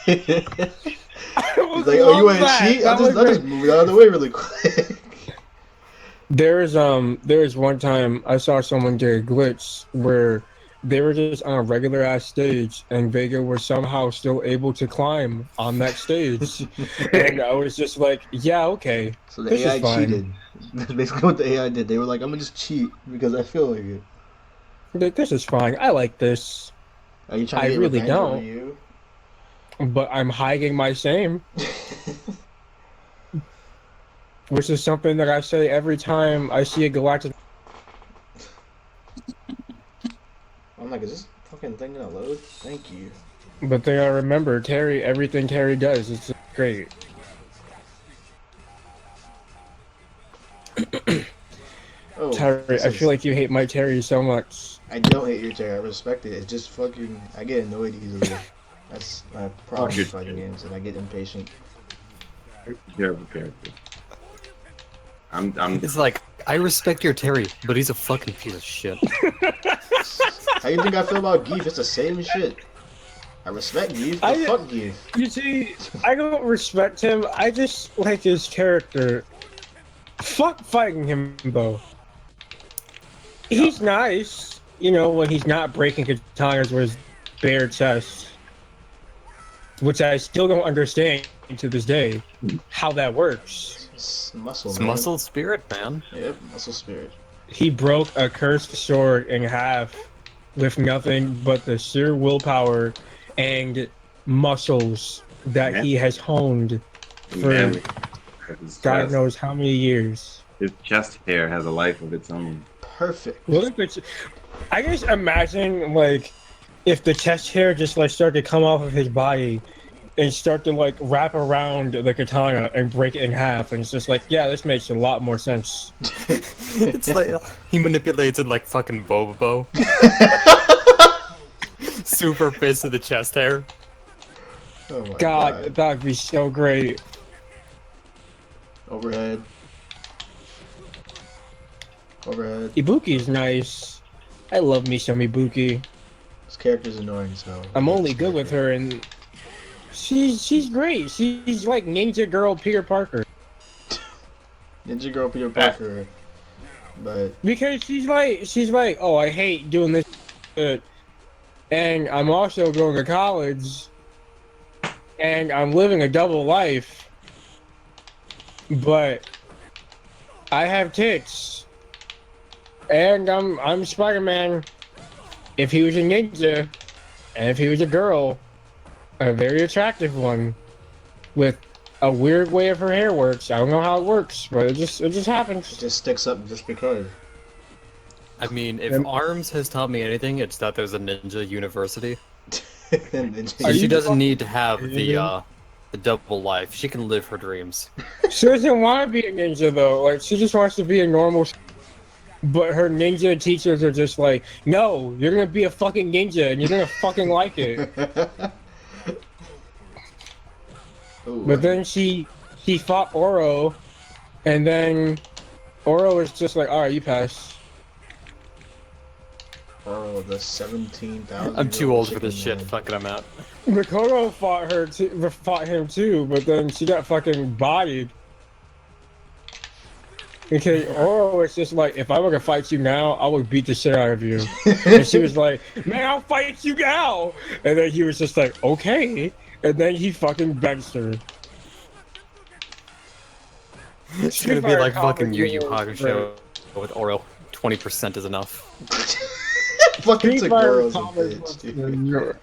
I He's would like, "Oh, you love want to that. cheat? That was I'll just great. move it out of the way really quick." There was one time I saw someone get a glitch where they were just on a regular ass stage and Vega was somehow still able to climb on that stage. And I was just like, yeah, okay, So the this is AI fine. cheated. That's basically what the AI did. They were like, "I'm gonna just cheat because I feel like it." This is fine. I like this. Are you trying to I get really revenge on don't, Ryu? but I'm hiding my same, which is something that I say every time I see a galactic. I'm like, "Is this fucking thing gonna load?" Thank you. But then I remember Terry, everything Terry does is just great. Oh, Terry, this I feel is. like you hate my Terry so much. I don't hate your chair. I respect it. It's just fucking. I get annoyed easily. That's my Fuck problem your with fighting chair. games, and I get impatient. Terrible character. I'm It's like, I respect your Terry, but he's a fucking piece of shit. How you think I feel about Geef? It's the same shit. I respect Geef, but I, fuck Geef. you see, I don't respect him. I just like his character. Fuck fighting him though. yeah. He's nice, when he's not breaking katanas with his bare chest, which I still don't understand to this day how that works. It's muscle, It's man. muscle spirit, man. Yep, muscle spirit. He broke a cursed sword in half with nothing but the sheer willpower and muscles that Man, he has honed for manly. His God chest. knows how many years. His chest hair has a life of its own. Perfect. Look at I just imagine like if the chest hair just like started to come off of his body and start to like wrap around the katana and break it in half, and it's just like, yeah, this makes a lot more sense. It's like, he manipulates it like fucking Bobo. Super fist of the chest hair. Oh my God, that'd be so great. Overhead. Overhead. Ibuki's nice. I love me some Ibuki. This character's annoying, so. I'm only good with her, and she's great. She's like Ninja Girl Peter Parker Ninja Girl Peter Parker. But because she's like, oh, I hate doing this, shit, and I'm also going to college, and I'm living a double life, but I have tits, and I'm Spider-Man. If he was a ninja, and if he was a girl, a very attractive one, with a weird way of her hair works. I don't know how it works, but it just it happens. just sticks up just because. I mean, if Um, ARMS has taught me anything, it's that there's a ninja university. Ninja- So Are she you doesn't need to have kidding? the double life. She can live her dreams. She doesn't want to be a ninja though. Like she just wants to be a normal. But her ninja teachers are just like, no, you're gonna be a fucking ninja and you're gonna fucking like it. Ooh, But then she fought Oro, and then Oro was just like, all right, you pass. oh, the 17,000. I'm too old for this shit. Fucking I'm out. Mikoto fought him too, but then she got fucking bodied. Okay, Oro was just like, if I were to fight you now, I would beat the shit out of you. And she was like, man, I'll fight you now. And then he was just like, okay. And then he fucking benched her. It's gonna be like fucking Yu Yu Hakusho with Oro. 20% is enough. Fucking Street Fighter Tagoro's a comic bitch, books dude. are-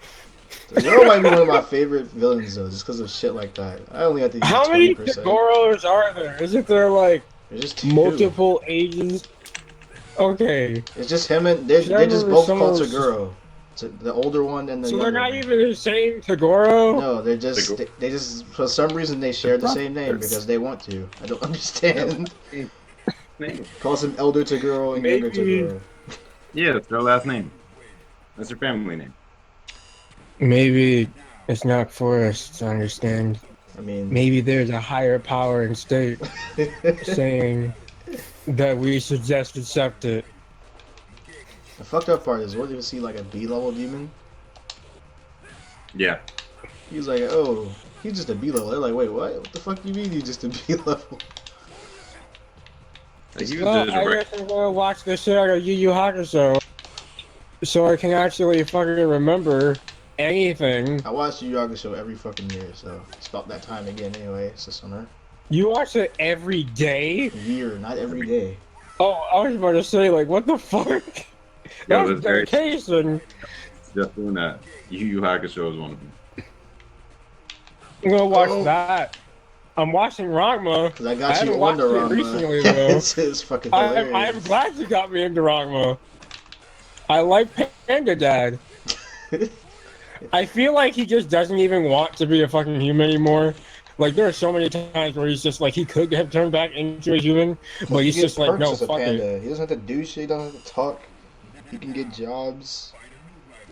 Tagoro might be one of my favorite villains though, just because of shit like that. I only have to use How many 20%. Tagoros are there? Isn't there like There's just two. multiple ages? Okay. It's just him and they I just remember both someone called was just- Tagoro. The older one and the So they're younger not one. even the same Tagoro? No, they're just they just for some reason they share the same name brothers. because they want to. I don't understand. Calls him Elder Tagoro and Younger Maybe- Tagoro. Yeah, that's their last name. That's their family name. Maybe it's not for us to understand. I mean, Maybe there's a higher power in state saying that we should just accept it. the fucked up part is, what do you see like a B level demon? Yeah. He was like, oh, he's just a B level. They're like, wait, what? What the fuck do you mean he's just a B level? Like, he was Well, just a I reg- guess I'm gonna watch the shit out of Yu Yu Hakusho, so I can actually fucking remember anything. I watch Yu Yu Hakusho every fucking year, so it's about that time again anyway. It's the summer. You watch it every day? Year, not every day. Oh, I was about to say, like, what the fuck? Yeah, That's that's very- dedication. just doing that. Yu Yu Hakusho is one of them. I'm gonna watch Oh. that. I'm watching Ranma. Cause I I got you haven't watched under it Ranma. recently, though. It's fucking hilarious. I'm glad you got me into Ranma. I like Panda Dad. I feel like he just doesn't even want to be a fucking human anymore. Like, there are so many times where he's just like, he could have turned back into a human, but he's He gets just like, perks no, as a fuck it. panda. He doesn't have to do shit. He doesn't have to talk. He can get jobs.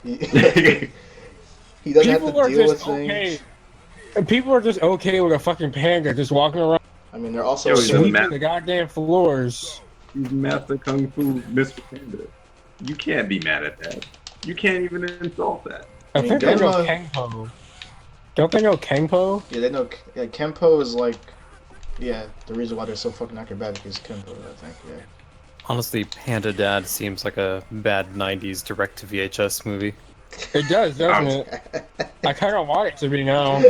He, he doesn't have to People are deal with just okay. things. And people are just okay with a fucking panda just walking around I mean, they're also Yo, he doesn't sweeping matter. the goddamn floors. He's Master Kung Fu Mr. Panda. You can't be mad at that. You can't even insult that. I mean, think they know Genma- Kengpo. Don't they know Kengpo? Yeah, they know. Yeah, Kenpo is like, yeah, the reason why they're so fucking acrobatic is Kenpo. I think. Yeah. Honestly, Panda Dad seems like a bad 90s direct to VHS movie. It does, doesn't it? I kind of want it to be now.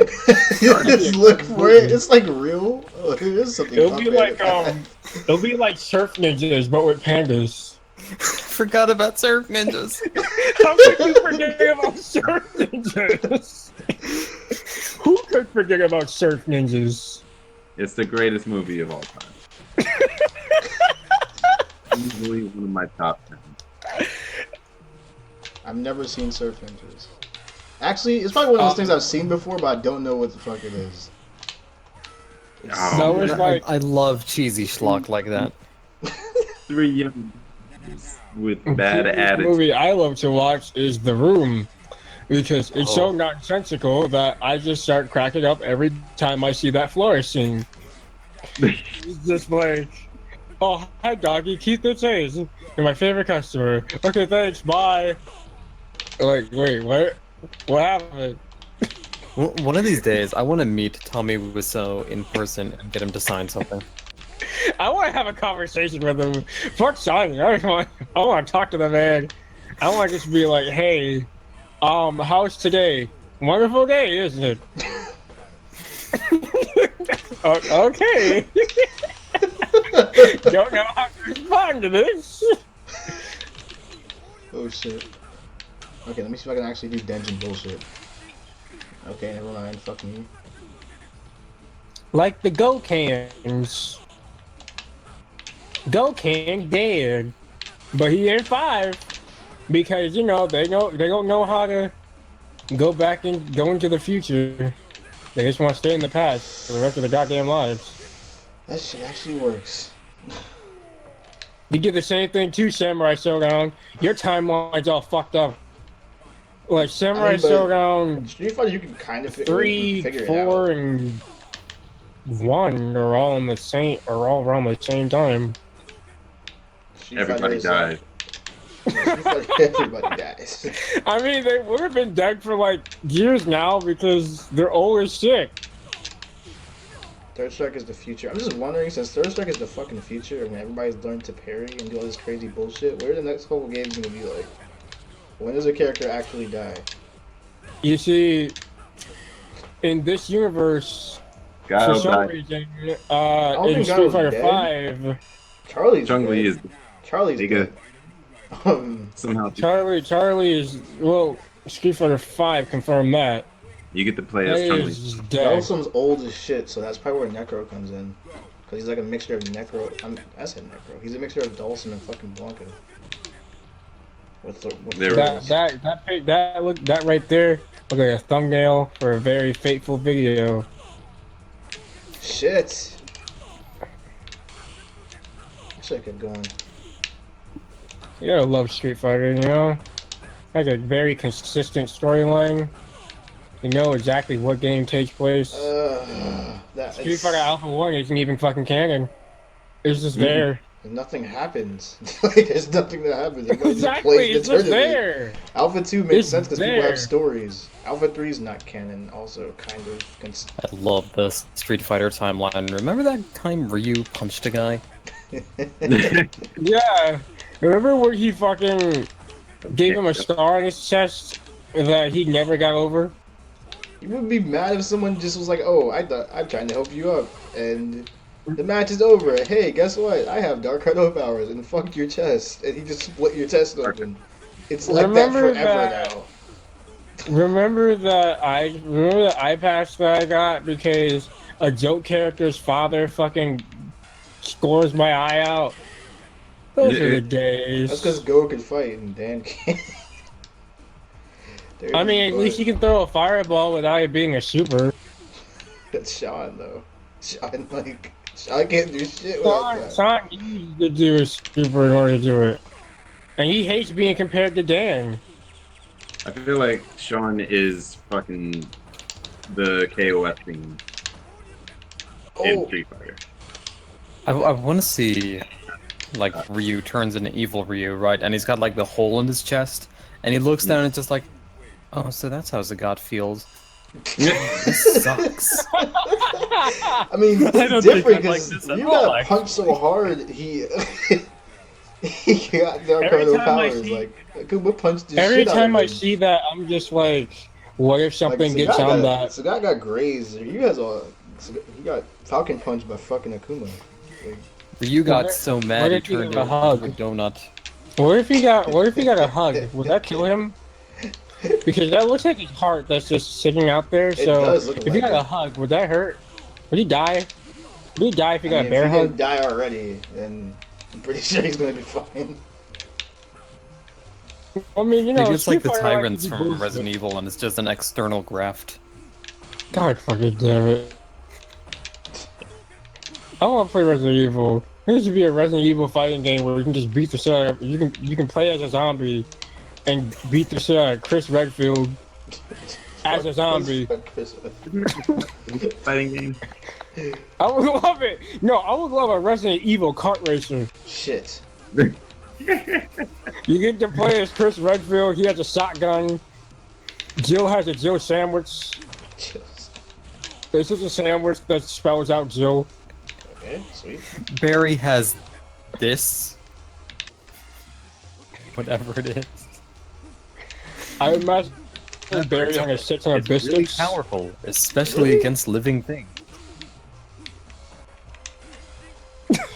Just look for it. It's like real. Oh, there is something. It'll be about like it'll be like Surf Ninjas, but with pandas. Forgot about Surf Ninjas. How could you forget about Surf Ninjas? Who could forget about Surf Ninjas? It's the greatest movie of all time. Easily one of my top 10. I've never seen Surf Ninjas. Actually, it's probably one of those things I've seen before, but I don't know what the fuck it is. Oh, That was like I love cheesy schlock like that. 3 young boys with bad the attitude. movie I love to watch is The Room, because it's so Oh. nonsensical that I just start cracking up every time I see that Flores scene. It's just like, oh, hi, doggy, Keith the Chase. You're my favorite customer. Okay, thanks, bye. Like, wait, what? What happened? One of these days, I want to meet Tommy Wiseau in person and get him to sign something. I want to have a conversation with him. Fuck signing. I want to talk to the man. I want to just be like, hey, how's today? Wonderful day, isn't it? Okay. Don't know how to respond to this. Oh shit. Okay, let me see if I can actually do dungeon bullshit. Okay, never mind. Fuck me. Like the Gokans. Gokan dead, but he in 5 because they don't know how to go back and go into the future. They just want to stay in the past for the rest of their goddamn lives. That shit actually works. You did the same thing too, Samurai Showdown. Your timeline's all fucked up. Like Samurai but Showdown Street Fighter, you can kind of 3, figure it 4, out. and 1 are all around the same time. Street Everybody Fighter died. is like- Street Fighter, everybody dies. I mean, they would have been dead for like years now because they're old as shit. Third Strike is the future. I'm just wondering, since Third Strike is the fucking future, and everybody's learned to parry and do all this crazy bullshit, what are the next couple games gonna be like? When does a character actually die? You see, in this universe, for Guile some died. reason, don't in think Street Guile's Fighter dead. 5, Charlie's Chung Li dead. is Charlie's nigga. dead. Somehow Charlie is, well, Street Fighter 5 confirmed that. you get to play That as Chung Li. is dead. Delsum's old as shit, so that's probably where Necro comes in. Because he's like a mixture of Necro. I said Necro. He's a mixture of Dawson and fucking Blanca. With There That right there look like a thumbnail for a very fateful video. Shit. I should have kept going. You gotta love Street Fighter, you know? Like a very consistent storyline. You know exactly what game takes place. That Street is- Fighter Alpha 1 isn't even fucking canon. It's just there. Nothing happens. Like, there's nothing that happens. Everybody just Exactly, plays it's the just tournament. there. Alpha 2 makes It's sense because people there. have stories. Alpha 3 is not canon, also kind of. I love this Street Fighter timeline. Remember that time Ryu punched a guy? Yeah. Remember where he fucking gave him a scar on his chest that he never got over? You would be mad if someone just was like, "Oh, I'm trying to help you up, and the match is over. Hey, guess what? I have Dark Shadow powers and fucked your chest," and he just split your chest open. It's like Remember that forever that- now. Remember the eye patch that I got because a joke character's father fucking scores my eye out? Those are the days. That's because Go can fight and Dan can't. I mean, at least you can throw a fireball without it being a super. That's Sean though. Sean can't do shit without that. Sean needs to do a super in order to do it. And he hates being compared to Dan. I feel like Sean is fucking the KOF thing in Oh, Street Fighter. I want to see, like, Ryu turns into evil Ryu, right? And he's got, like, the hole in his chest. And he looks down and it's just like, oh, so that's how Zagat feels. This sucks. I mean, I don't it's think different I like because this at you all, got actually. punched so hard, he got Dark Every Shadow time I powers. see- Like, Akuma punched the Every shit out time of I him. see that, I'm just like, what if something gets on that? Sagat got grazed. You guys all. He got Falcon punched by fucking Akuma. Ryu got What- so what mad he if he turned gave a into hug? a donut. What if he got a hug? Would that kill him? Because that looks like his heart that's just sitting out there. It So does look if like he got it. a hug, would that hurt? Would he die? Would he die if he I got mean, a bear if he hug? didn't die already, then I'm pretty sure he's gonna be fine. I mean, you know, Maybe it's like the Street Fighter tyrants to be from bullshit. Resident Evil and it's just an external graft. God fucking damn it! I want to play Resident Evil. There should be a Resident Evil fighting game where you can just beat the shit out of you can play as a zombie and beat the shit out of Chris Redfield as a zombie. Fighting game. I would love it. No, I would love a Resident Evil kart racer. Shit. You get to play as Chris Redfield. He has a shotgun. Jill has a Jill sandwich. Chills. This is a sandwich that spells out Jill. Okay, sweet. Barry has this. Whatever it is. I imagine Barry on a shit ton of It's really biscuits. powerful, especially against living things.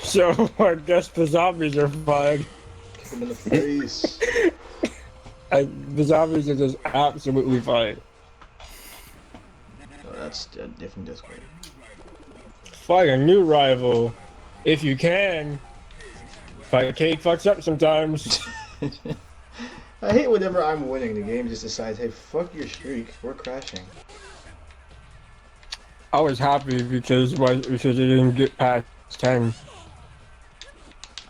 So I guess the zombies are fine. Kick him in the face. The zombies are just absolutely fine. Oh, that's a different Discord. Fight a new rival, if you can. Fight Cake fucks up sometimes. I hate whenever I'm winning, the game just decides, hey, fuck your streak, we're crashing. I was happy because it didn't get past 10.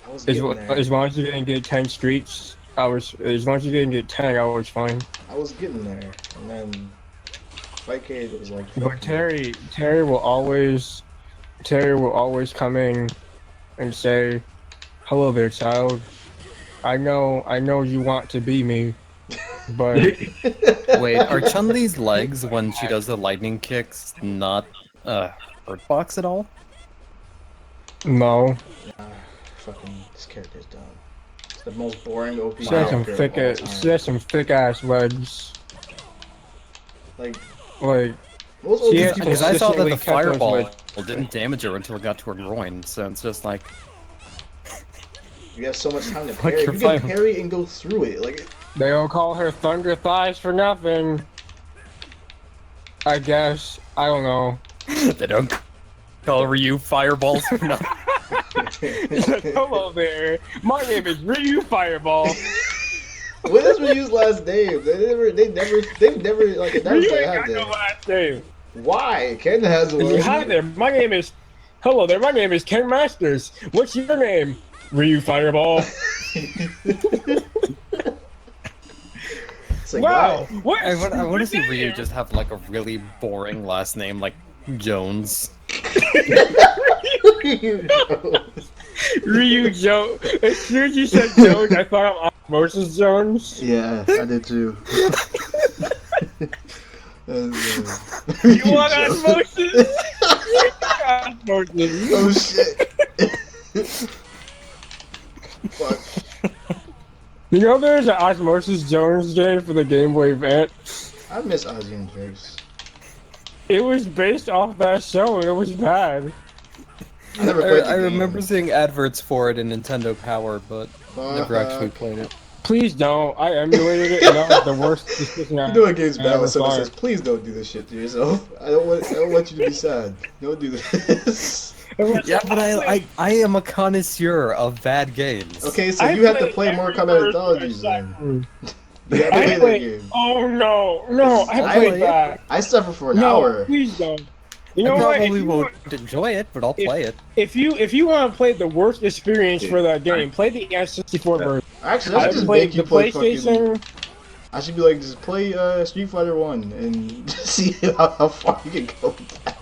I was As, getting there. as long as you didn't get 10 streaks, as long as you didn't get 10, I was fine. I was getting there. And then Fight Cade was like, fuck But you. Terry will always come in and say, "Hello there, child. I know you want to be me, but Wait, are Chun-Li's legs when she does the lightning kicks not hurt box at all? no." Nah, fucking, this character's dumb. It's the most boring OP She has some character of all she time. has some thick ass legs. Like, Like most She OP has- people Because I saw that the consistently kept those fireball legs. didn't damage her until it got to her groin, so it's just like, you have so much time to Fuck parry. your You can fire. parry and go through it. Like, they don't call her Thunder Thighs for nothing. I guess I don't know. they don't call Ryu fireballs for nothing. Hello there. My name is Ryu Fireball. what is Ryu's last name? They've never like announced Ryu they ain't have got no that. last name. Why? Ken has one. Hi there. My name is. Hello there. My name is Ken Masters. What's your name? Ryu Fireball. It's like, Wow. why? What? I want to see Ryu just have like a really boring last name like Jones. You know. Ryu Jones. As soon as you said Jones, I thought of Osmosis Jones. Yeah, I did too. You want Osmosis? You want Osmosis. Oh shit. Fuck. You know there's an Osmosis Jones game for the Game Boy Advance? I miss Ozzy and Jerks. It was based off that show and it was bad. I never played the I game. remember seeing adverts for it in Nintendo Power, but never actually played it. Please don't. I emulated it and that was the worst decision I You know what game's I bad ever when someone thought. says, please don't do this shit to yourself. I don't want you to be sad. Don't do this. Yeah, but I am a connoisseur of bad games. Okay, so I you have to played play more every Combat version of Anthologies then. Saturn. You have to I play that played. game. Oh no, I I played played- that. I suffer for an No, hour. please don't. You I know what? If probably you, won't enjoy it, but I'll play it. if you want to play the worst experience for that game, play the N64 version. Actually, I I should just played make you the play fucking... PlayStation. I should be like, just play Street Fighter 1 and see how far you can go with that.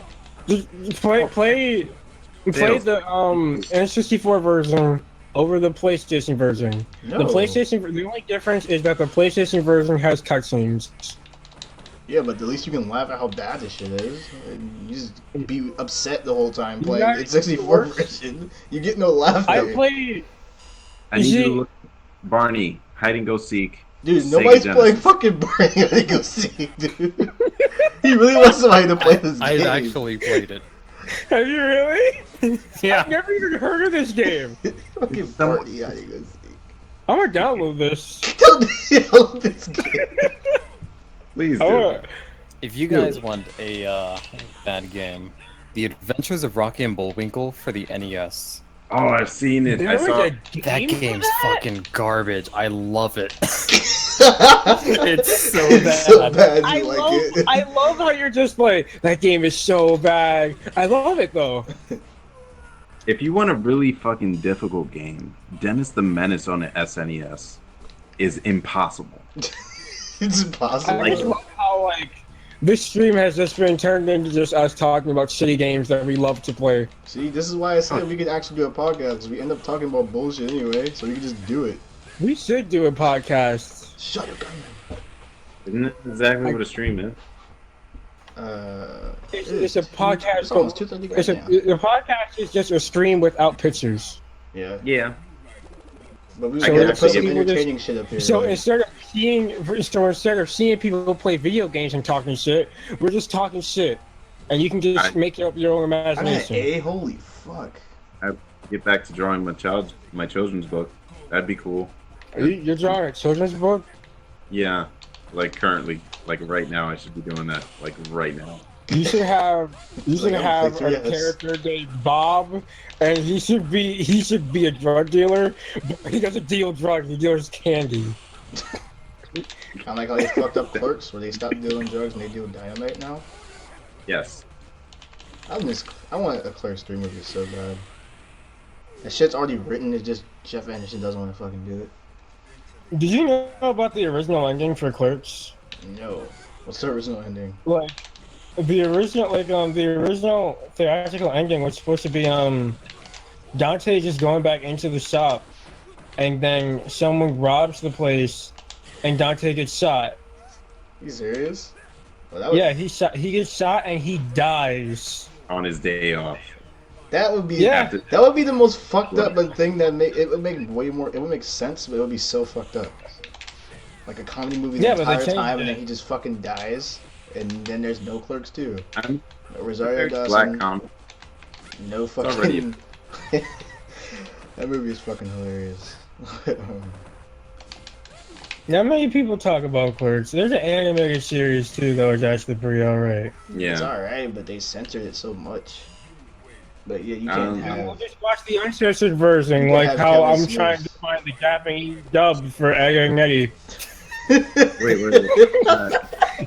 Just play the N64 version over the PlayStation version. No. The only difference is that the PlayStation version has cutscenes. Yeah, but at least you can laugh at how bad this shit is. And you just be upset the whole time playing Yeah, the 64 version. You get no laugh I there. played. I need You you see- to look. Barney, hide and go seek. Dude, Sega nobody's Genesis. playing fucking Barney when they go see, dude. He really wants somebody to play this I've game. actually played it. Have you really? Yeah. I've never even heard of this game. Fucking Someone- Barney, hide and go seek. I'm gonna download this. Don't download this game. Please do. Oh, If you guys want a bad game, The Adventures of Rocky and Bullwinkle for the NES. Oh, I've seen it. I there was saw. a That game for game's that? fucking garbage. I love it. It's so It's bad. so bad I you like love, it. I love how you're just like, that game is so bad. I love it though. If you want a really fucking difficult game, Dennis the Menace on the SNES is impossible. It's impossible. I just love how like this stream has just been turned into just us talking about shitty games that we love to play. See, this is why I said we could actually do a podcast, because we end up talking about bullshit anyway, so we can just do it. We should do a podcast. Shut your gun. Isn't that exactly what a stream is? It's a podcast. It's almost 2:30 It's right now. the podcast is just a stream without pictures. Yeah. Yeah. But we I should can put some actually- entertaining shit up here. So like- instead of seeing people play video games and talking shit, we're just talking shit, and you can just make up your own I'm at imagination. A? Holy fuck. Get back to drawing my children's book. That'd be cool. You're drawing a children's book. Yeah. Like currently, like right now, I should be doing that. Like right now. You should have Like, I'm a picture, yes. character named Bob, and he should be a drug dealer, but he doesn't deal drugs. He deals candy. Kind of like how they fucked up Clerks, where they stopped dealing drugs and they deal dynamite now. Yes. I want a Clerks 3 movie so bad. That shit's already written, it's just Jeff Anderson doesn't want to fucking do it. Did you know about the original ending for Clerks? No. What's the original ending? Like the original theatrical ending was supposed to be Dante just going back into the shop, and then someone robs the place, and Dante gets shot. You serious? Well, that would, Yeah, he gets shot and he dies. On his day off. That would be Yeah. that would be the most fucked up thing that it would make way more. It would make sense, but it would be so fucked up. Like a comedy movie the Yeah, but they entire changed time, and it. then he just fucking dies, and then there's no Clerks 2. I'm No Rosario Black Dawson. comedy. No already- fucking. That movie is fucking hilarious. Not many people talk about Clerks. There's an animated series too, though. It's actually pretty alright. It's Yeah. alright, but they censored it so much. But yeah, you I can't don't know. have. We'll just watch the uncensored version, You like have how Kevin I'm Smith. trying to find the Japanese dub for Egg and Nettie. Wait.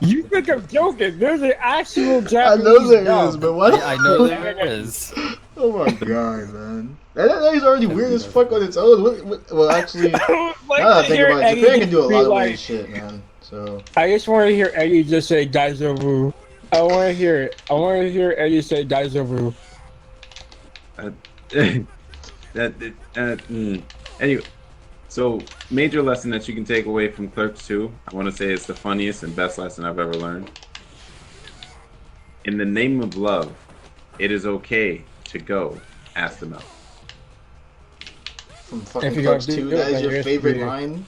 You think I'm joking? There's an actual I Japanese know there dub. is, but what? I know there is. Oh my god, man. That is already weird as fuck on its own. Well, actually, I would like now that I to think hear about it, Eddie Japan can do a just be lot of like, weird shit, man. So, I just want to hear Eddie just say Daizobu. I want to hear it. I want to hear Eddie say Daizobu. Anyway, so major lesson that you can take away from Clerks 2. I want to say it's the funniest and best lesson I've ever learned. In the name of love, it is okay to go ask them out. From If fucking you're Clerks gonna do 2, it, that is then your you're favorite screwed. line?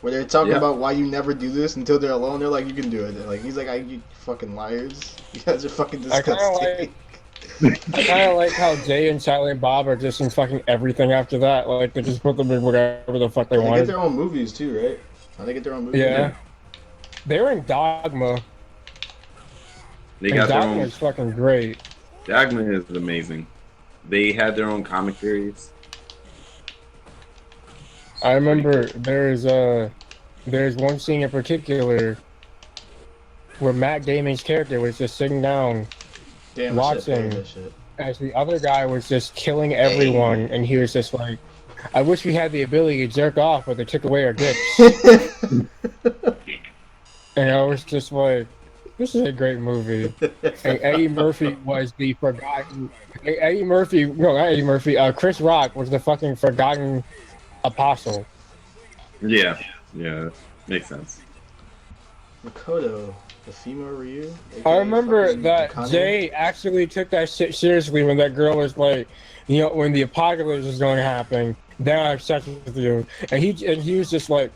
Where they're talking Yeah. about why you never do this until they're alone. They're like, you can do it. They're like, he's like, you fucking liars. You guys are fucking I kinda disgusting. I kind of like how Jay and Silent Bob are just in fucking everything after that. Like, they just put them in whatever the fuck they They get wanted. their own movies too, right? How they get their own movies? Yeah. They were in Dogma. They And got their Dogma own. is fucking great. Dogma is amazing. They had their own comic series. I remember there's one scene in particular where Matt Damon's character was just sitting down Damn, I should have watching played that shit. as the other guy was just killing everyone, and he was just like, I wish we had the ability to jerk off, but they took away our dicks. And I was just like, this is a great movie. And Eddie Murphy was the forgotten. Eddie Murphy, no, not Eddie Murphy. Chris Rock was the fucking forgotten apostle. Yeah, makes sense. Makoto, the female Ryu. I aka remember fucking that Akane. Jay actually took that shit seriously when that girl was like, you know, when the apocalypse was going to happen, then I have sex with you, and he was just like,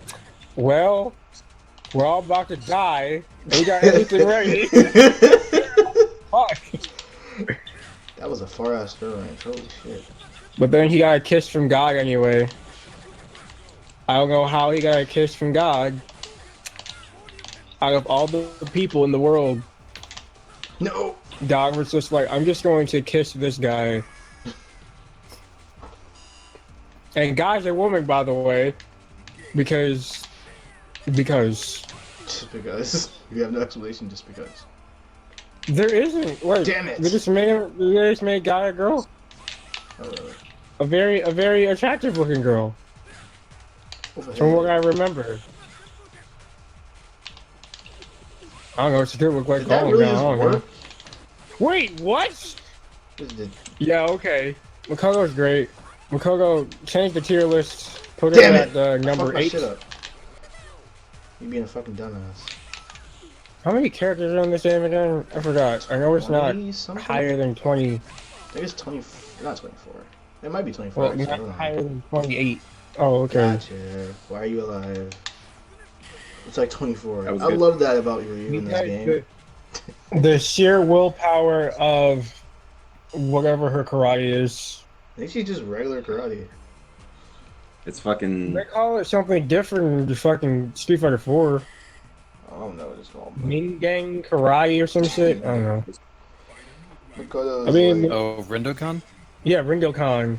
well, we're all about to die. And we got everything ready. Fuck. That was a far ass throw range. Holy shit. But then he got a kiss from God anyway. I don't know how he got a kiss from God. Out of all the people in the world, No. God was just like, I'm just going to kiss this guy. And God's a woman, by the way, because Just because. You have no explanation. Just because. there isn't. Like, Damn it. They just made God a girl, Oh, a very attractive looking girl, over from what here. I remember. I don't know. She could look like Did that Colin really now. I just don't know. work? Wait, what? This did- Yeah, okay. Makoto's great. Makoto, change the tier list. Put Damn it it! at I number fucked my 8. shit up. You being a fucking dumbass. How many characters are in this game again? I forgot. I know it's not 20 something? higher than 20. I think it's 20. Not 24. It might be 24. Well, actually, I not don't know. higher than 28. Oh, okay. Gotcha. Why are you alive? It's like 24. That was I good. love that about you in this game. The sheer willpower of whatever her karate is. I think she's just regular karate. It's fucking. They call it something different than fucking Street Fighter 4. I don't know what it's called. But Min Gang Karate or some shit? I don't know. Makoto I mean- like, Oh, Rindokan? Yeah, Ringokan.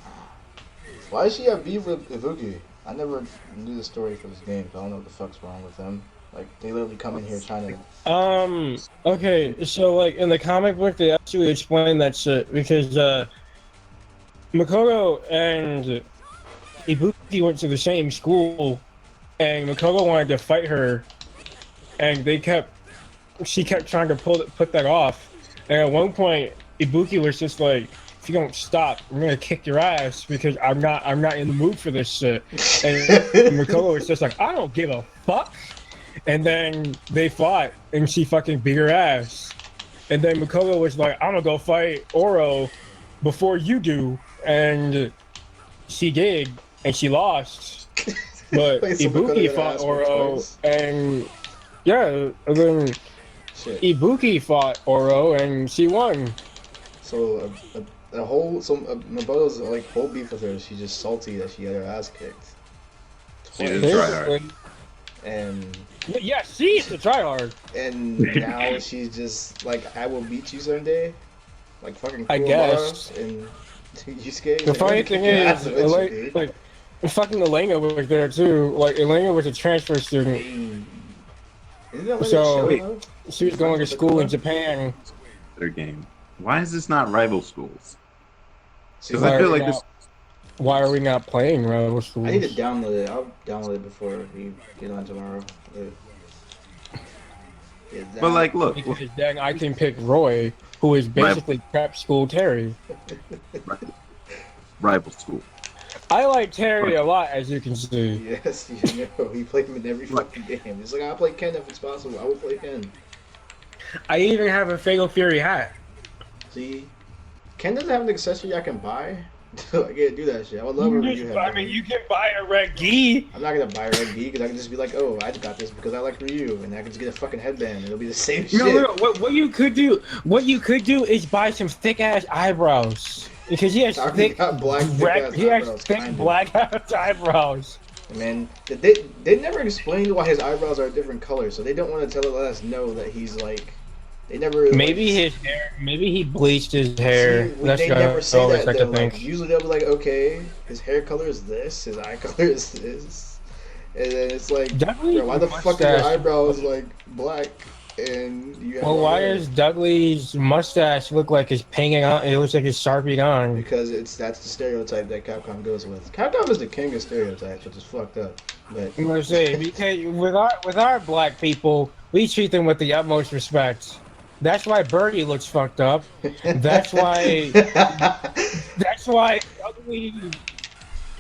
why does she have beef with Ibuki? I never knew the story for this game, so I don't know what the fuck's wrong with them. Like, they literally come in here trying to... Okay, so, like, in the comic book, they actually explain that shit, because, Makoto and Ibuki went to the same school, and Makoto wanted to fight her, and she kept trying to put that off, and at one point, Ibuki was just like, if you don't stop, I'm gonna kick your ass, because I'm not in the mood for this shit, and Makoto was just like, I don't give a fuck. And then they fought, and she fucking beat her ass. And then Makoto was like, I'm gonna go fight Oro before you do. And she did, and she lost. But Wait, so Makoto Ibuki got her fought ass Oro, twice? and yeah, and then Shit. Ibuki fought Oro, and she won. So, Makoto's, like, whole beef with her, she's just salty that she got her ass kicked. She's a tryhard. Basically, And... yeah, she's a tryhard. And now she's just like, I will beat you someday, like fucking I Kuwabara guess. and Yusuke. The funny thing is, like, fucking Elena was there too. Like, Elena was a transfer student. isn't that like So- a show, though? She was going to school in Japan. Their game. Why is this not rival schools? See, Because I feel like now- this. Why are we not playing Rival Schools? I need to download it. I'll download it before we get on tomorrow. But like, look, Because then I can pick Roy, who is basically prep school Terry. rival school. I like Terry a lot, as you can see. Yes, you know. He played him in every fucking game. It's like, I play Ken if it's possible. I would play Ken. I even have a Fatal Fury hat. See? Ken doesn't have an accessory I can buy. I can't do that shit. I would love a Ryu headband. I mean, you can buy a red gi. I'm not gonna buy a red gi because I can just be like, oh, I got this because I like Ryu, and I can just get a fucking headband. It'll be the same shit. No, what you could do is buy some thick ass eyebrows because he has thick black red, he has eyebrows, thick kinda. black ass eyebrows. Man, they never explained why his eyebrows are a different color, so they don't want to let us know that he's like. They never. Maybe his hair. Maybe he bleached his hair. See, That's they what I never say always that like to though. think. Like, usually they'll be like, okay, his hair color is this, his eye color is this, and then it's like, Dudley's bro, why the fuck are your mustache- eyebrows like black and you have Well, no why hair? does Dudley's mustache look like it's hanging on? It looks like it's Sharpie on. Because that's the stereotype that Capcom goes with. Capcom is the king of stereotypes, which is fucked up. But I'm gonna say because with our black people, we treat them with the utmost respect. That's why Birdie looks fucked up. That's why. That's why Dudley.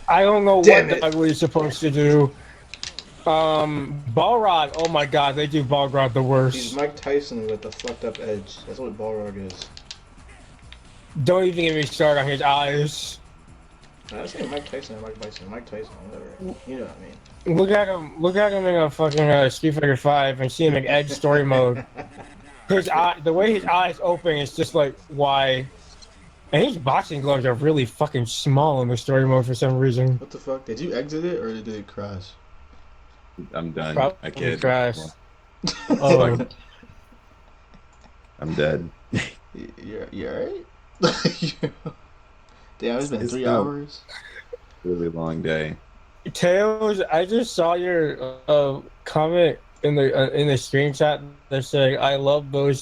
I don't know Damn what it. Dudley is supposed to do. Balrog. Oh my God, they do Balrog the he's worst. Mike Tyson with the fucked up edge. That's what Balrog is. Don't even get me started on his eyes. I was saying Mike Tyson or Mike Tyson. Mike Tyson, whatever. You know what I mean. Look at him. Look at him in a fucking Street Fighter 5 and see him in Edge story mode. His eye, the way his eyes open is just like why. And his boxing gloves are really fucking small in the story mode for some reason. What the fuck? Did you exit it or did it crash? I'm done. Probably I can't. crashed. Oh, I'm dead. You alright? Damn, it's been It's 3 no- hours. Really long day. Tails, I just saw your comment in the screenshot that said, "I love those